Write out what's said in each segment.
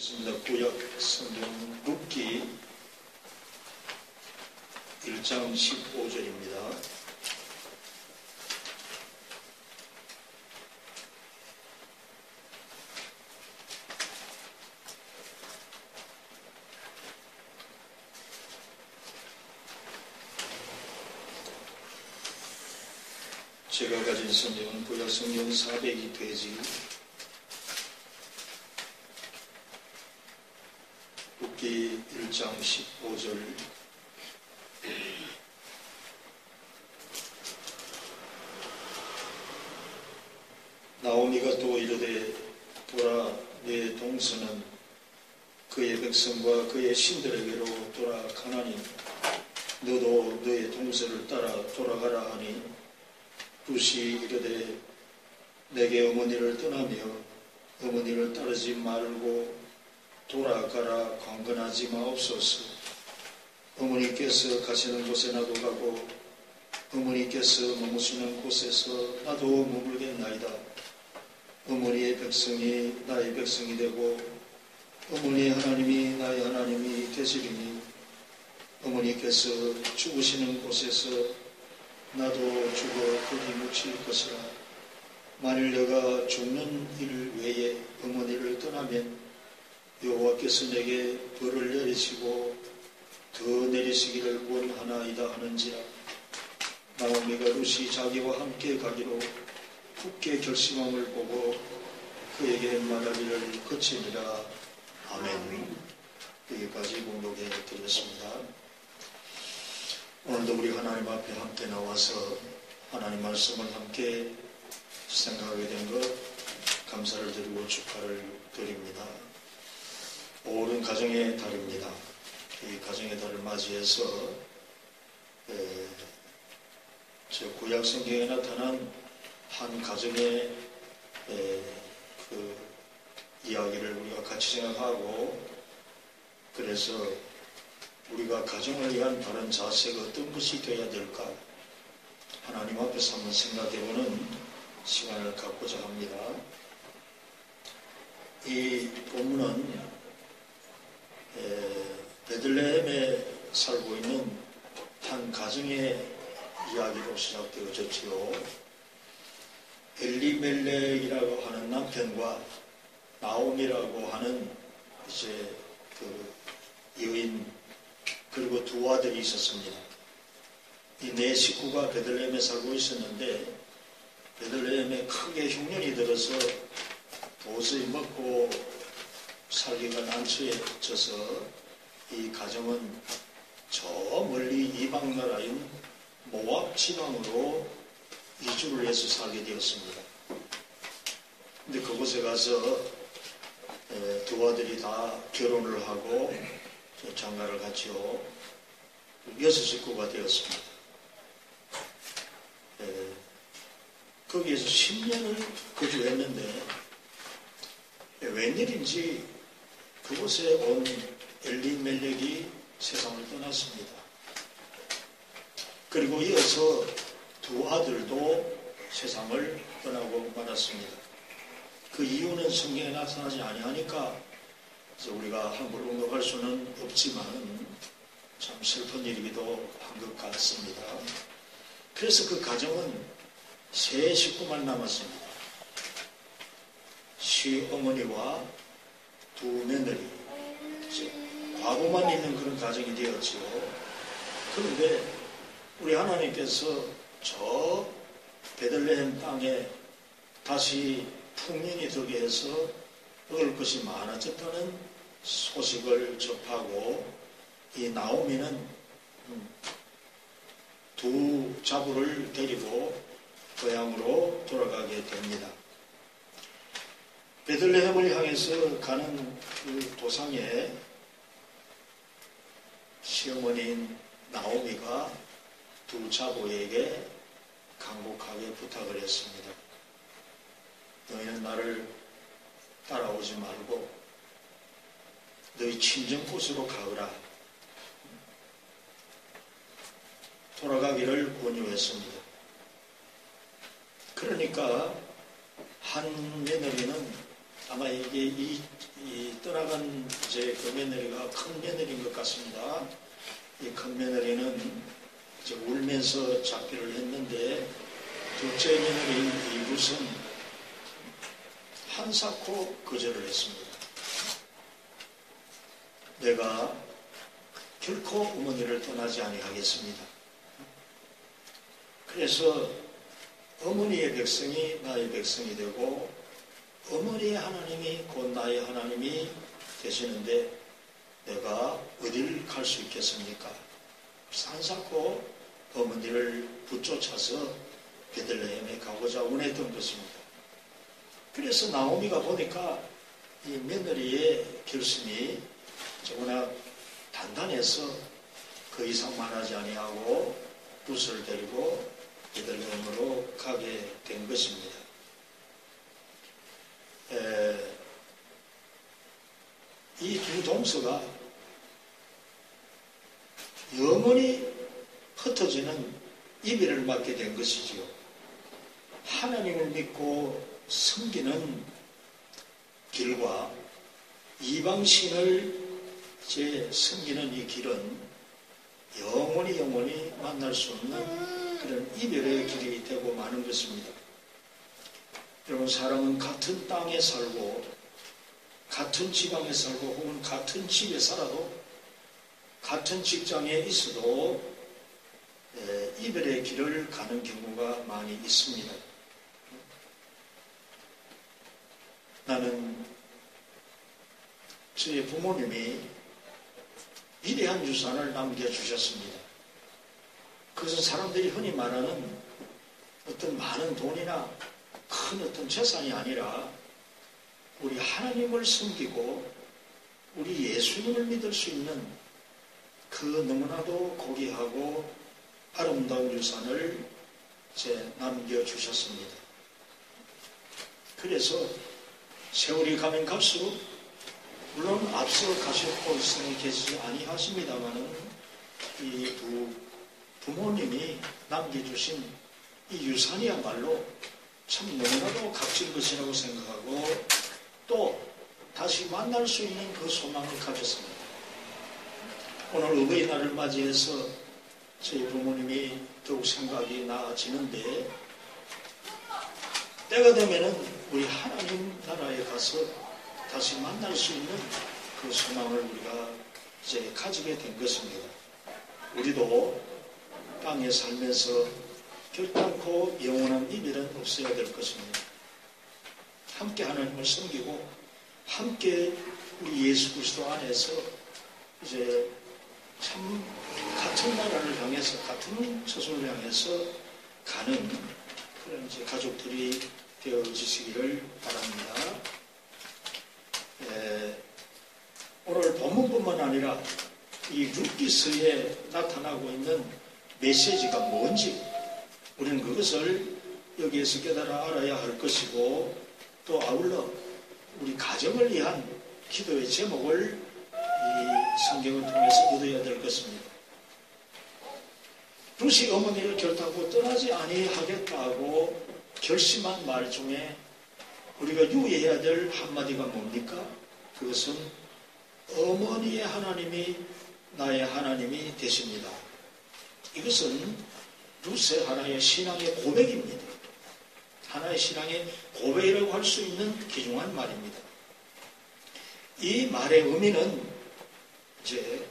구약 성경 룻기 1장 15절입니다. 제가 가진 성경은 구약 성경 402페이지 룻기 1장 15절 나오미가 또 이르되 보라 내 동서는 그의 백성과 그의 신들에게로 돌아가나니 너도 너의 동서를 따라 돌아가라 하니 룻이 이르되 내게 어머니를 떠나며 어머니를 따르지 말고 돌아가라 강건하지 마옵소서. 어머니께서 가시는 곳에 나도 가고 어머니께서 머무시는 곳에서 나도 머물겠나이다. 어머니의 백성이 나의 백성이 되고 어머니의 하나님이 나의 하나님이 되시리니 어머니께서 죽으시는 곳에서 나도 죽어 거기 묻힐 것이라. 만일 내가 죽는 일 외에 어머니를 떠나면 여호와께서 내게 벌을 내리시고 더 내리시기를 원하나이다 하는지라. 나오미가 룻이 자기와 함께 가기로 굳게 결심함을 보고 그에게 말하기를 그치니라. 아멘. 여기까지 공독해 드렸습니다. 오늘도 우리 하나님 앞에 함께 나와서 하나님 말씀을 함께 생각하게 된 것 감사를 드리고 축하를 드립니다. 5월은 가정의 달입니다. 이 가정의 달을 맞이해서 구약 성경에 나타난 한 가정의 그 이야기를 우리가 같이 생각하고, 그래서 우리가 가정을 위한 바른 자세가 어떤 것이 되어야 될까 하나님 앞에서 한번 생각해보는 시간을 갖고자 합니다. 이 본문은 베들레헴에 살고 있는 한 가정의 이야기로 시작되어졌지요. 엘리멜렉이라고 하는 남편과 나오미라고 하는 이제 그 여인 그리고 두 아들이 있었습니다. 이 네 식구가 베들레헴에 살고 있었는데 베들레헴에 크게 흉년이 들어서 도저히 먹고 살기가 난처해져서 이 가정은 저 멀리 이방 나라인 모압 지방으로 이주를 해서 살게 되었습니다. 근데 그곳에 가서 두 아들이 다 결혼을 하고 장가를 갔지요. 6식구가 되었습니다. 거기에서 10년을 거주했는데 웬일인지 그곳에 온 엘리멜렉이 세상을 떠났습니다. 그리고 이어서 두 아들도 세상을 떠나고 말았습니다. 그 이유는 성경에 나타나지 아니하니까 우리가 함부로 언급할 수는 없지만 참 슬픈 일이기도 한 것 같습니다. 그래서 그 가정은 세 식구만 남았습니다. 시어머니와 두 며느리, 과부만 있는 그런 가정이 되었지요. 그런데 우리 하나님께서 저 베들레헴 땅에 다시 풍년이 들게 해서 먹을 것이 많아졌다는 소식을 접하고 이 나오미는 두 자부를 데리고 고향으로 돌아가게 됩니다. 베들레헴을 향해서 가는 그 도상에 시어머니인 나오미가 두 자부에게 간곡하게 부탁을 했습니다. 너희는 나를 따라오지 말고 너희 친정곳으로 가거라. 돌아가기를 권유했습니다. 그러니까 한 며느리는 아마 이게 이 떠나간 제 그 며느리가 큰 며느리인 것 같습니다. 이 큰 며느리는 이제 울면서 잡기를 했는데 둘째 며느리 이붓은 한사코 거절을 했습니다. 내가 결코 어머니를 떠나지 아니하겠습니다. 그래서 어머니의 백성이 나의 백성이 되고 어머니의 하나님이 곧 나의 하나님이 되시는데 내가 어딜 갈 수 있겠습니까? 산사코 어머니를 붙쫓아서 베들레헴에 가고자 원했던 것입니다. 그래서 나오미가 보니까 이 며느리의 결심이 워낙 단단해서 그 이상 말하지 아니하고 룻을 데리고 베들레헴으로 가게 된 것입니다. 이 두 동서가 영원히 흩어지는 이별을 맞게 된 것이지요. 하나님을 믿고 섬기는 길과 이방신을 섬기는 이 길은 영원히 만날 수 없는 그런 이별의 길이 되고 마는 것입니다. 여러분, 사람은 같은 땅에 살고 같은 지방에 살고 혹은 같은 집에 살아도 같은 직장에 있어도 이별의 길을 가는 경우가 많이 있습니다. 나는 저희 부모님이 위대한 유산을 남겨주셨습니다. 그것은 사람들이 흔히 말하는 어떤 많은 돈이나 큰 어떤 재산이 아니라 우리 하나님을 섬기고 우리 예수님을 믿을 수 있는 그 너무나도 고귀하고 아름다운 유산을 남겨주셨습니다. 그래서 세월이 가면 갈수록 물론 앞서 가셨고 있으니 계시지 아니하십니다마는 이 두 부모님이 남겨주신 이 유산이야말로 참 너무나도 값진 것이라고 생각하고 또 다시 만날 수 있는 그 소망을 가졌습니다. 오늘 어버이날을 맞이해서 저희 부모님이 더욱 생각이 나아지는데 때가 되면은 우리 하나님 나라에 가서 다시 만날 수 있는 그 소망을 우리가 이제 가지게 된 것입니다. 우리도 땅에 살면서 결단코 영원한 이별은 없어야 될 것입니다. 함께 하나님을 섬기고 함께 우리 예수 그리스도 안에서 이제 참 같은 나라를 향해서 같은 처소를 향해서 가는 그런 이제 가족들이 되어지시기를 바랍니다. 오늘 본문뿐만 아니라 이 룻기서에 나타나고 있는 메시지가 뭔지 우리는 그것을 여기에서 깨달아 알아야 할 것이고 또 아울러 우리 가정을 위한 기도의 제목을 이 성경을 통해서 얻어야 될 것입니다. 룻이 어머니를 결단코 떠나지 아니하겠다고 결심한 말 중에 우리가 유의해야 될 한마디가 뭡니까? 그것은 어머니의 하나님이 나의 하나님이 되십니다. 이것은 룻의 하나의 신앙의 고백입니다. 하나의 신앙의 고백이라고 할 수 있는 귀중한 말입니다. 이 말의 의미는 이제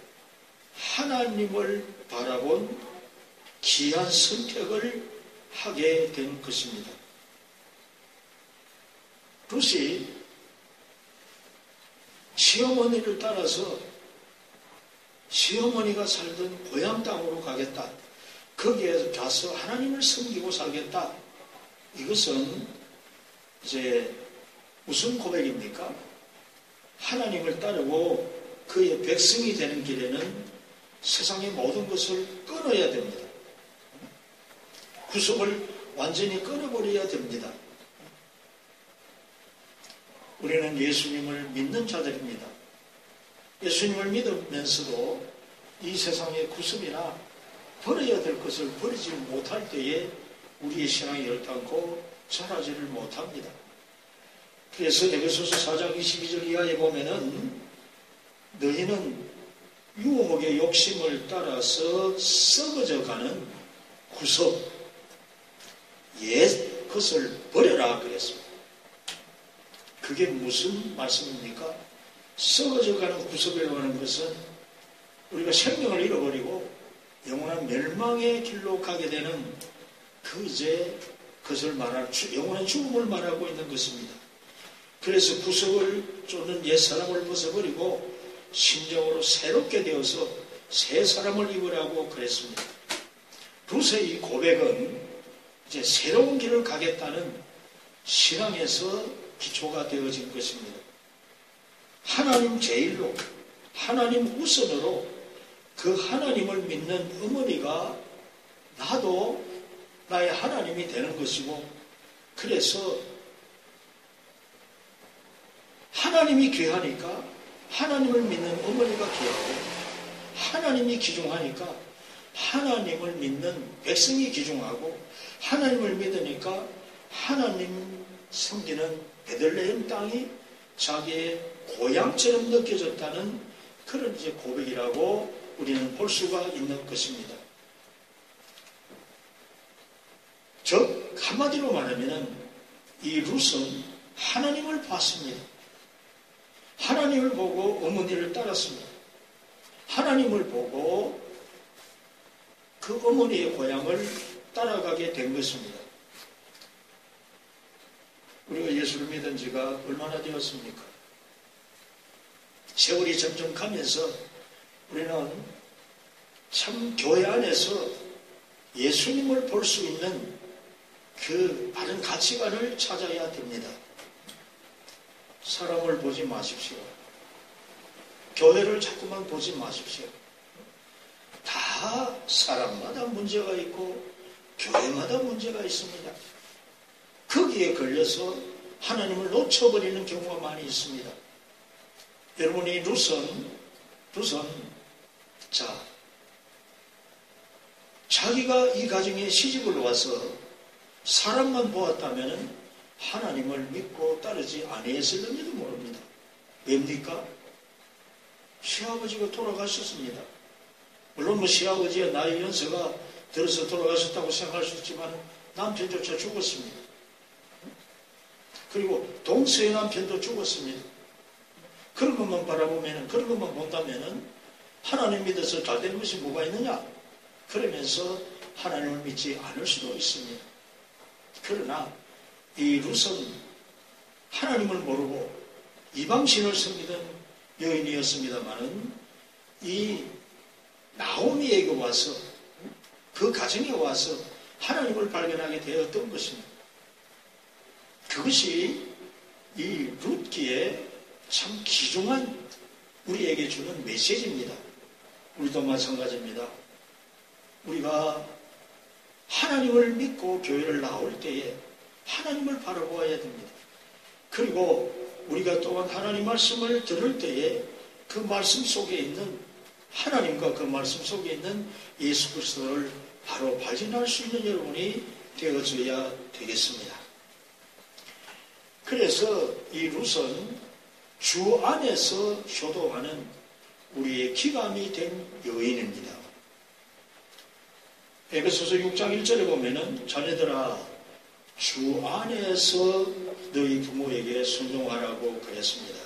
하나님을 바라본 귀한 선택을 하게 된 것입니다. 룻이 시어머니를 따라서 시어머니가 살던 고향 땅으로 가겠다. 거기에 가서 하나님을 섬기고 살겠다. 이것은 이제 무슨 고백입니까? 하나님을 따르고 그의 백성이 되는 길에는 세상의 모든 것을 끊어야 됩니다. 구속을 완전히 끊어버려야 됩니다. 우리는 예수님을 믿는 자들입니다. 예수님을 믿으면서도 이 세상의 구습이나 버려야 될 것을 버리지 못할 때에 우리의 신앙이 열단고 자라지를 못합니다. 그래서 에베소서 4장 22절 이하에 보면은 너희는 유혹의 욕심을 따라서 썩어져가는 구속 옛 것을 버려라 그랬습니다. 그게 무슨 말씀입니까? 썩어져가는 구속이라고 하는 것은 우리가 생명을 잃어버리고 영원한 멸망의 길로 가게 되는 그 이제 그것을 말하는 영원한 죽음을 말하고 있는 것입니다. 그래서 구속을 쫓는 옛 사람을 벗어버리고 심정으로 새롭게 되어서 새 사람을 입으라고 그랬습니다. 룻의 이 고백은 이제 새로운 길을 가겠다는 신앙에서 기초가 되어진 것입니다. 하나님 제일로, 하나님 우선으로 그 하나님을 믿는 어머니가 나도 나의 하나님이 되는 것이고, 그래서 하나님이 귀하니까 하나님을 믿는 어머니가 귀하고, 하나님이 귀중하니까 하나님을 믿는 백성이 귀중하고, 하나님을 믿으니까 하나님 섬기는 베들레헴 땅이 자기의 고향처럼 느껴졌다는 그런 이제 고백이라고 우리는 볼 수가 있는 것입니다. 즉 한마디로 말하면 이 룻은 하나님을 봤습니다. 하나님을 보고 어머니를 따랐습니다. 하나님을 보고 그 어머니의 고향을 따라가게 된 것입니다. 우리가 예수를 믿은 지가 얼마나 되었습니까? 세월이 점점 가면서 우리는 참 교회 안에서 예수님을 볼 수 있는 그 바른 가치관을 찾아야 됩니다. 사람을 보지 마십시오. 교회를 자꾸만 보지 마십시오. 다 사람마다 문제가 있고 교회마다 문제가 있습니다. 거기에 걸려서 하나님을 놓쳐버리는 경우가 많이 있습니다. 여러분이 룻은 자기가 이 가정에 시집을 와서 사람만 보았다면 하나님을 믿고 따르지 아니했을는지도 모릅니다. 왜입니까? 시아버지가 돌아가셨습니다. 물론 시아버지의 나이 연세가 들어서 돌아가셨다고 생각할 수 있지만 남편조차 죽었습니다. 그리고 동서의 남편도 죽었습니다. 그런 것만 바라보면, 그런 것만 본다면 하나님 믿어서 잘 된 것이 뭐가 있느냐? 그러면서 하나님을 믿지 않을 수도 있습니다. 그러나 이 룻은 하나님을 모르고 이방신을 섬기던 여인이었습니다마는 이 나오미에게 와서 그 가정에 와서 하나님을 발견하게 되었던 것입니다. 그것이 이 룻기에 참 귀중한 우리에게 주는 메시지입니다. 우리도 마찬가지입니다. 우리가 하나님을 믿고 교회를 나올 때에 하나님을 바라보아야 됩니다. 그리고 우리가 또한 하나님 말씀을 들을 때에 그 말씀 속에 있는 하나님과 그 말씀 속에 있는 예수 그리스도를 바로 발견할 수 있는 여러분이 되어줘야 되겠습니다. 그래서 이 룻은 주 안에서 효도하는 우리의 기감이 된 여인입니다. 에베소서 6장 1절에 보면은 자녀들아 주 안에서 너희 부모에게 순종하라고 그랬습니다.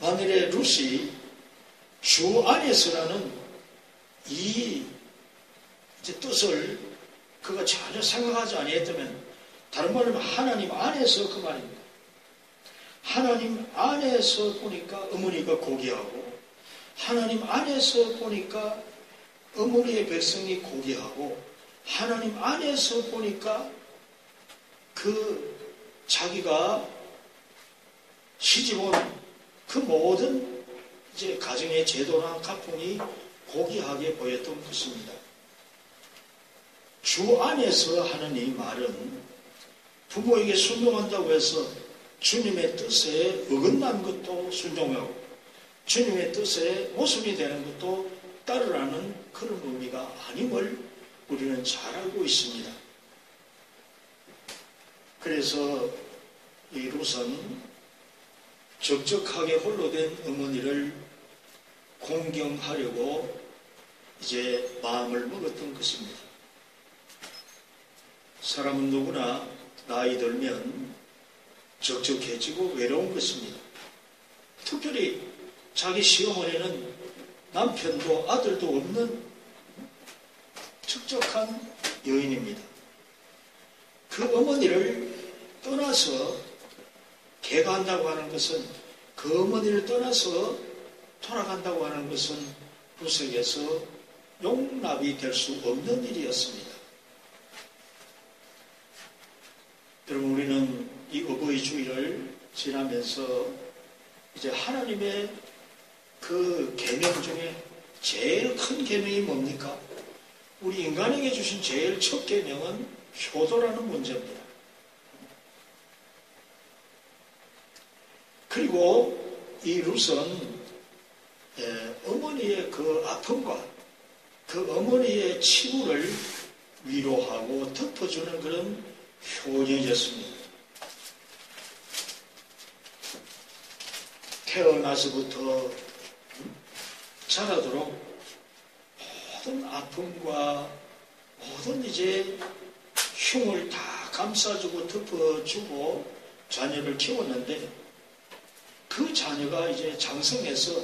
만일에 룻이 주 안에서라는 이 뜻을 그가 전혀 생각하지 아니했다면, 다른 말로 하면 하나님 안에서 그 말입니다. 하나님 안에서 보니까 어머니가 고귀하고, 하나님 안에서 보니까 어머니의 백성이 고귀하고, 하나님 안에서 보니까 그 자기가 시집온 그 모든 이제 가정의 제도나 가풍이 고귀하게 보였던 것입니다. 주 안에서 하는 이 말은 부모에게 순종한다고 해서 주님의 뜻에 어긋난 것도 순종하고 주님의 뜻에 모순이 되는 것도 따르라는 그런 의미가 아님을 우리는 잘 알고 있습니다. 그래서 이 룻은 적적하게 홀로 된 어머니를 공경하려고 이제 마음을 먹었던 것입니다. 사람은 누구나 나이 들면 적적해지고 외로운 것입니다. 특별히 자기 시어머니는 남편도 아들도 없는 적적한 여인입니다. 그 어머니를 떠나서 개가한다고 하는 것은, 그 어머니를 떠나서 돌아간다고 하는 것은 룻에게서 용납이 될 수 없는 일이었습니다. 여러분, 우리는 이 어버이 주일을 지나면서 이제 하나님의 그 계명 중에 제일 큰 계명이 뭡니까? 우리 인간에게 주신 제일 첫 계명은 효도라는 문제입니다. 그리고 이 룻은 어머니의 그 아픔과 그 어머니의 치부를 위로하고 덮어주는 그런 효녀였습니다. 태어나서부터 자라도록 모든 아픔과 모든 이제 흉을 다 감싸주고 덮어주고 자녀를 키웠는데, 그 자녀가 이제 장성해서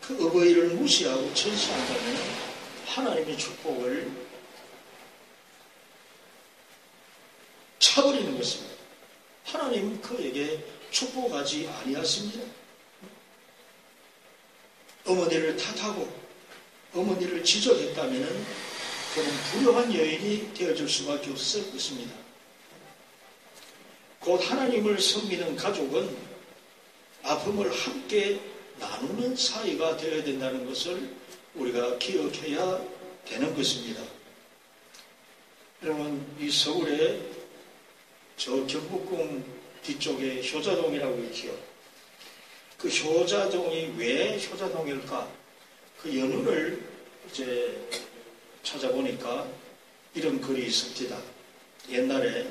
그 어버이를 무시하고 전시한다면 하나님의 축복을 차버리는 것입니다. 하나님은 그에게 축복하지 아니하십니다. 어머니를 탓하고 어머니를 지적했다면 그는 불효한 여인이 되어줄 수밖에 없을 것입니다. 곧 하나님을 섬기는 가족은 아픔을 함께 나누는 사이가 되어야 된다는 것을 우리가 기억해야 되는 것입니다. 여러분, 이 서울에 저 경복궁 뒤쪽에 효자동이라고 있지요. 그 효자동이 왜 효자동일까? 그 연유를 이제 찾아보니까 이런 글이 있습니다. 옛날에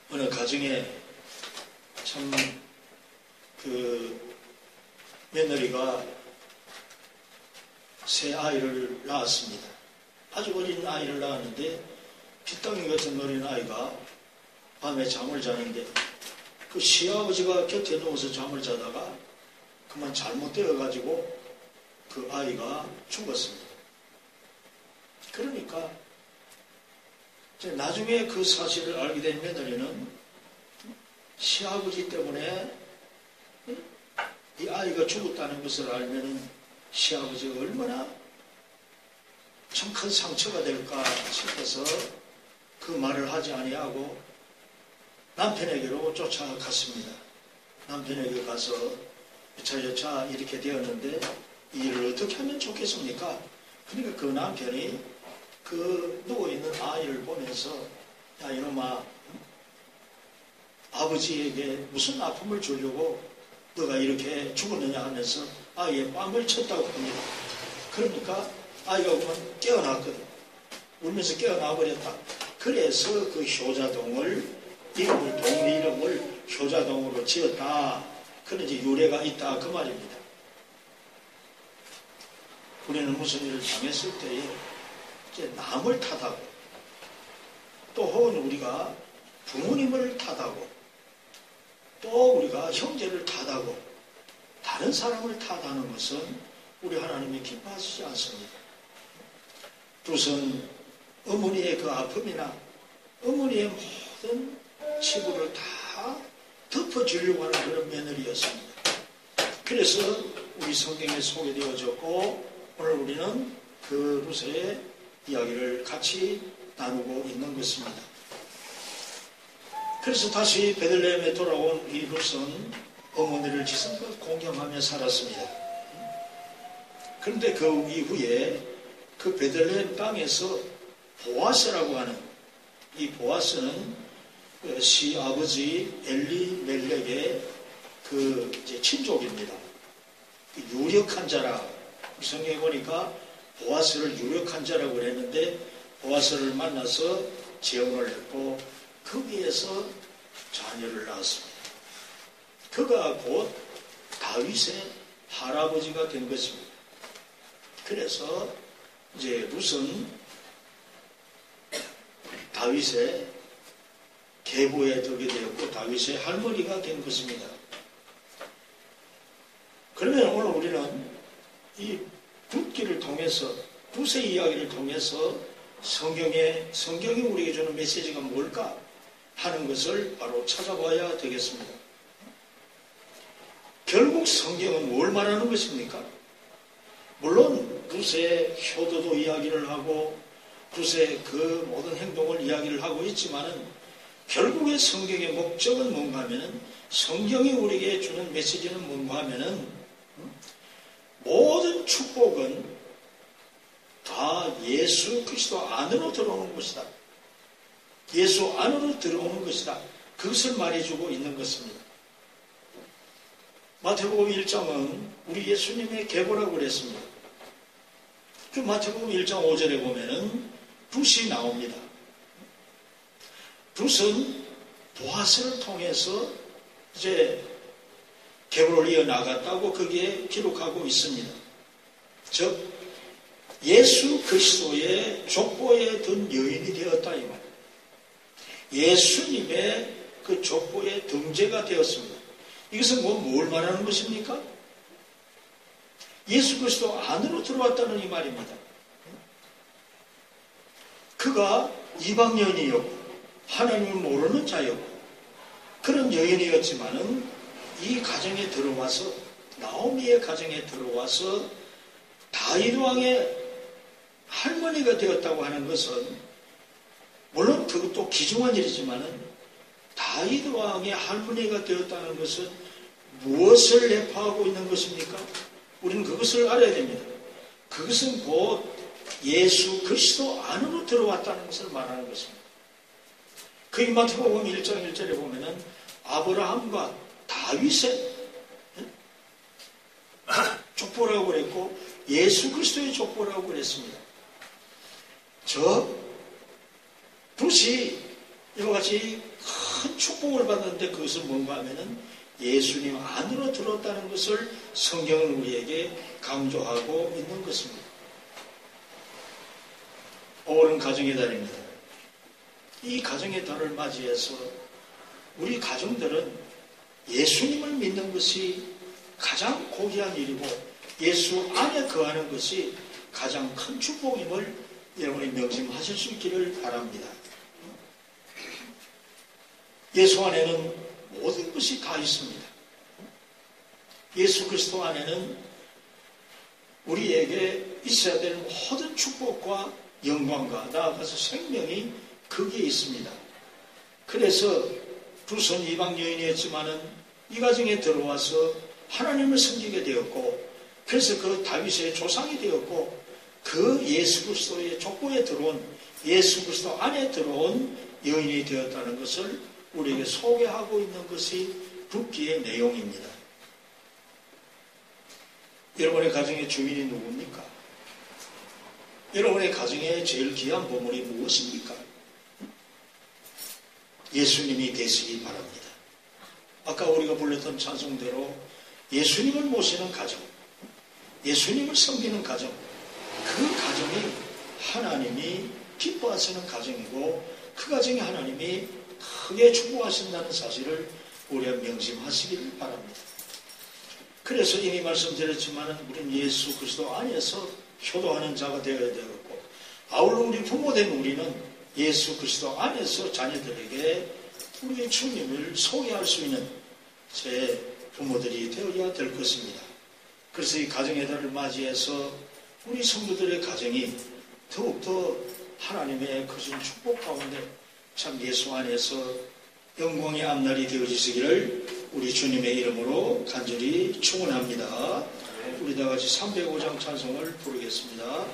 어느 가정에 참 그 며느리가 새 아이를 낳았습니다. 아주 어린 아이를 낳았는데 핏덩이 같은 어린 아이가 밤에 잠을 자는데 그 시아버지가 곁에 누워서 잠을 자다가 그만 잘못되어가지고 그 아이가 죽었습니다. 그러니까 이제 나중에 그 사실을 알게 된 며느리는 시아버지 때문에 이 아이가 죽었다는 것을 알면 시아버지가 얼마나 참 큰 상처가 될까 싶어서 그 말을 하지 아니하고 남편에게로 쫓아갔습니다. 남편에게 가서 여차 이렇게 되었는데 이 일을 어떻게 하면 좋겠습니까? 그러니까 그 남편이 그 누워있는 아이를 보면서, 야 이놈아, 아버지에게 무슨 아픔을 주려고 너가 이렇게 죽었느냐 하면서 아이의 뺨을 쳤다고 합니다. 그러니까 아이가 그만 깨어났거든. 울면서 깨어나버렸다. 그래서 그 효자동의 이름을 효자동으로 지었다. 그런 이제 유래가 있다 그 말입니다. 우리는 무슨 일을 당했을 때에 이제 남을 탓하고 또 혹은 우리가 부모님을 탓하고 또 우리가 형제를 탓하고 다른 사람을 탓하는 것은 우리 하나님이 기뻐하시지 않습니다. 우선 어머니의 그 아픔이나 어머니의 모든 치부를 다 덮어주려고 하는 그런 며느리였습니다. 그래서 우리 성경에 소개되어졌고 오늘 우리는 그 룻의 이야기를 같이 나누고 있는 것입니다. 그래서 다시 베들레헴에 돌아온 이 룻은 어머니를 지성껏 공경하며 살았습니다. 그런데 그 이후에 그 베들레헴 땅에서 보아스라고 하는 이 보아스는 시아버지 엘리멜렉의 그 이제 친족입니다. 유력한 자라, 성경에 보니까 보아스를 유력한 자라고 그랬는데 보아스를 만나서 재혼을 했고 거기에서 자녀를 낳았습니다. 그가 곧 다윗의 할아버지가 된 것입니다. 그래서 이제 룻은 다윗의 계보에 들게 되었고 다윗의 할머니가 된 것입니다. 그러면 오늘 우리는 이 룻기를 통해서 룻의 이야기를 통해서 성경이 우리에게 주는 메시지가 뭘까 하는 것을 바로 찾아봐야 되겠습니다. 결국 성경은 뭘 말하는 것입니까? 물론 룻의 효도도 이야기를 하고 룻의 그 모든 행동을 이야기를 하고 있지만은 결국의 성경의 목적은 뭔가 하면은 성경이 우리에게 주는 메시지는 뭔가 하면은 모든 축복은 다 예수 그리스도 안으로 들어오는 것이다. 예수 안으로 들어오는 것이다. 그것을 말해주고 있는 것입니다. 마태복음 1장은 우리 예수님의 계보라고 그랬습니다. 그 마태복음 1장 5절에 보면은 룻이 나옵니다. 룻은 보아스를 통해서 이제 계보를 이어나갔다고 거기에 기록하고 있습니다. 즉 예수 그리스도의 족보에 든 여인이 되었다 이 말입니다. 예수님의 그 족보의 등재가 되었습니다. 이것은 뭘 말하는 것입니까? 예수 그리스도 안으로 들어왔다는 이 말입니다. 그가 이방 여인이었고 하나님을 모르는 자였고 그런 여인이었지만은 이 가정에 들어와서 나오미의 가정에 들어와서 다윗 왕의 할머니가 되었다고 하는 것은 물론 그것도 귀중한 일이지만은 다윗 왕의 할머니가 되었다는 것은 무엇을 내포하고 있는 것입니까? 우리는 그것을 알아야 됩니다. 그것은 곧 예수 그리스도 안으로 들어왔다는 것을 말하는 것입니다. 그 마태복음 1장 1절에 보면은 아브라함과 다윗의 족보라고 그랬고 예수 그리스도의 족보라고 그랬습니다. 룻이 이와 같이 큰 축복을 받았는데 그것은 뭔가 하면은 예수님 안으로 들었다는 것을 성경은 우리에게 강조하고 있는 것입니다. 5월은 가정의 달입니다. 이 가정의 달을 맞이해서 우리 가정들은 예수님을 믿는 것이 가장 고귀한 일이고 예수 안에 거하는 것이 가장 큰 축복임을 여러분이 명심하실 수 있기를 바랍니다. 예수 안에는 모든 것이 다 있습니다. 예수 그리스도 안에는 우리에게 있어야 될 모든 축복과 영광과 나아가서 생명이 거기에 있습니다. 그래서 룻은 이방 여인이었지만은 이 가정에 들어와서 하나님을 섬기게 되었고 그래서 그 다윗의 조상이 되었고 그 예수 그리스도의 족보에 들어온 예수 그리스도 안에 들어온 여인이 되었다는 것을 우리에게 소개하고 있는 것이 룻기의 내용입니다. 여러분의 가정의 주민이 누굽니까? 여러분의 가정의 제일 귀한 보물이 무엇입니까? 예수님이 되시기 바랍니다. 아까 우리가 불렀던 찬송대로 예수님을 모시는 가정, 예수님을 섬기는 가정, 그 가정이 하나님이 기뻐하시는 가정이고 그 가정에 하나님이 크게 축복하신다는 사실을 우리가 명심하시기를 바랍니다. 그래서 이미 말씀드렸지만 우리는 예수 그리스도 안에서 효도하는 자가 되어야 되겠고 아울러 우리 부모된 우리는 예수 그리스도 안에서 자녀들에게 우리의 주님을 소개할 수 있는 제 부모들이 되어야 될 것입니다. 그래서 이 가정의 달을 맞이해서 우리 성도들의 가정이 더욱더 하나님의 크신 축복 가운데 참 예수 안에서 영광의 앞날이 되어지시기를 우리 주님의 이름으로 간절히 축원합니다. 우리 다 같이 305장 찬송을 부르겠습니다.